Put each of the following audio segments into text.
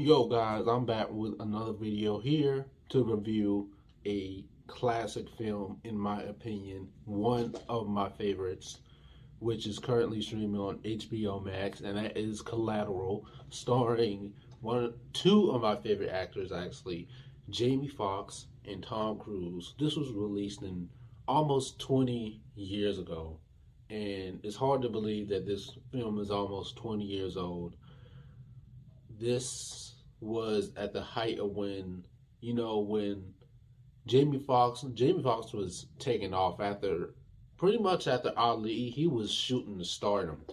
Yo guys, I'm back with another video here to review a classic film, in my opinion, one of my favorites, which is currently streaming on HBO Max, and that is Collateral, starring two of my favorite actors actually, Jamie Foxx and Tom Cruise. This was released in almost 20 years ago, and it's hard to believe that this film is almost 20 years old. This was at the height of when Jamie Foxx was taking off after pretty much after Ali. He was shooting to stardom.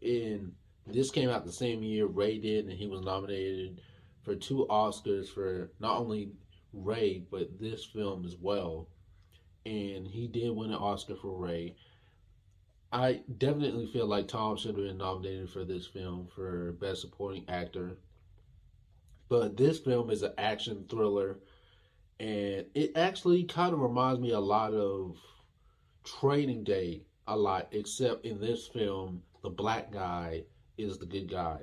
And this came out the same year Ray did, and he was nominated for two Oscars for not only Ray but this film as well. And he did win an Oscar for Ray. I definitely feel like Tom should have been nominated for this film for Best Supporting Actor. But this film is an action thriller, and it actually kind of reminds me a lot of Training Day a lot, except in this film, the black guy is the good guy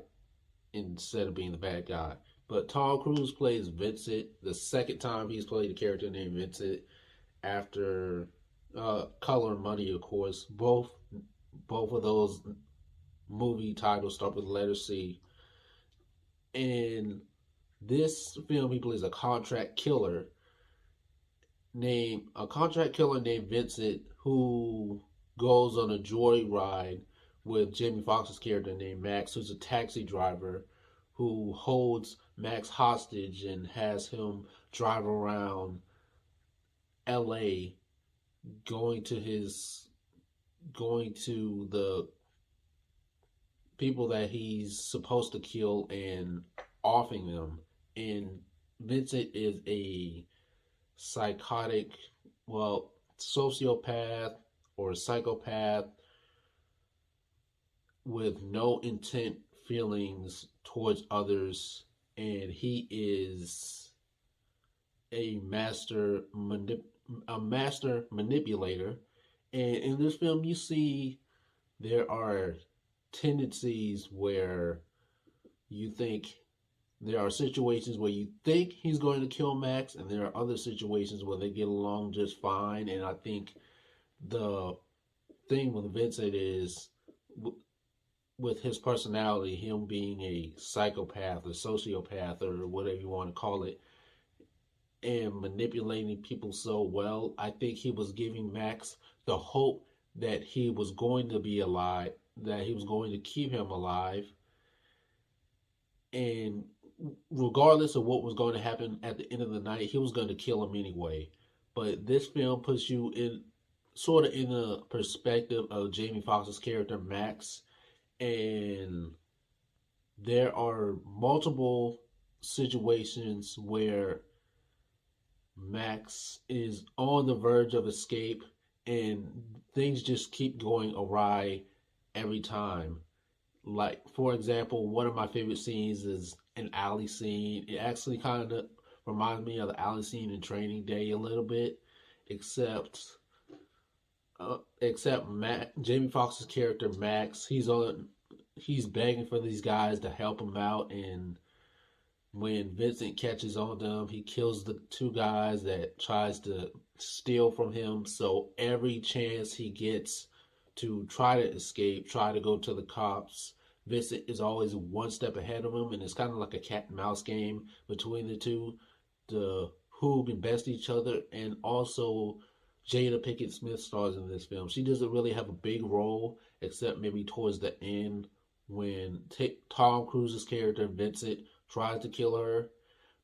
instead of being the bad guy. But Tom Cruise plays Vincent, the second time he's played a character named Vincent after Color and Money, of course. Both of those movie titles start with the letter C. And this film, he plays a contract killer named Vincent, who goes on a joyride with Jamie Foxx's character named Max, who's a taxi driver who holds Max hostage and has him drive around LA, going to the people that he's supposed to kill and offing them. And Vincent is a psychotic, well, sociopath or psychopath with no intent feelings towards others, and he is a master manipulator. And in this film, you see there are tendencies where you think there are situations where you think he's going to kill Max, and there are other situations where they get along just fine. And I think the thing with Vincent is with his personality, him being a psychopath or sociopath or whatever you want to call it, and manipulating people so well, I think he was giving Max the hope that he was going to be alive, that he was going to keep him alive, and regardless of what was going to happen at the end of the night, he was going to kill him anyway. But this film puts you in sort of in the perspective of Jamie Foxx's character Max, and there are multiple situations where Max is on the verge of escape, and things just keep going awry every time. Like, for example, one of my favorite scenes is an alley scene. It actually kind of reminds me of the alley scene in Training Day a little bit, except Jamie Foxx's character Max. He's begging for these guys to help him out, and when Vincent catches on them, he kills the two guys that tries to steal from him. So every chance he gets to try to escape, try to go to the cops, Vincent is always one step ahead of him, and it's kind of like a cat and mouse game between the two, the who can best each other. And also, Jada Pinkett Smith stars in this film. She doesn't really have a big role, except maybe towards the end when Tom Cruise's character Vincent tries to kill her.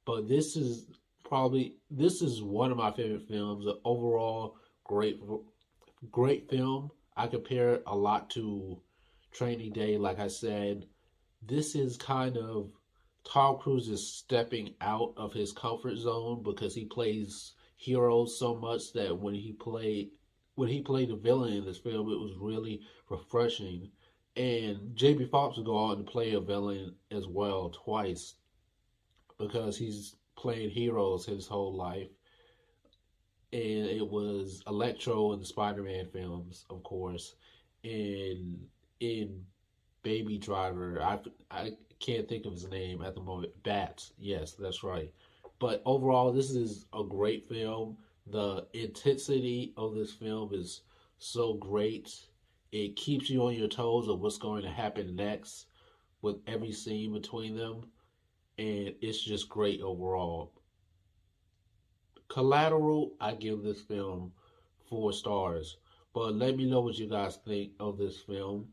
But this is one of my favorite films. An overall great film. I compare it a lot to Training Day. Like I said, this is kind of Tom Cruise is stepping out of his comfort zone because he plays heroes so much that when he played a villain in this film, it was really refreshing. And Jamie Foxx would go on to play a villain as well twice because he's played heroes his whole life. And it was Electro in the Spider-Man films, of course, and in Baby Driver. I can't think of his name at the moment. Bats. Yes, that's right. But overall, this is a great film. The intensity of this film is so great. It keeps you on your toes of what's going to happen next with every scene between them, and it's just great overall. Collateral, I give this film 4 stars. But let me know what you guys think of this film.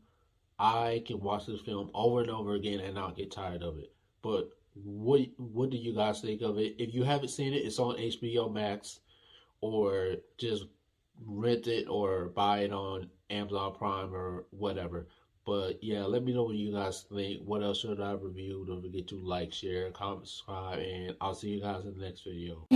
I can watch this film over and over again and not get tired of it. But what do you guys think of it? If you haven't seen it, it's on HBO Max, or just rent it or buy it on Amazon Prime or whatever. But yeah, let me know what you guys think. What else should I review? Don't forget to like, share, comment, subscribe, and I'll see you guys in the next video.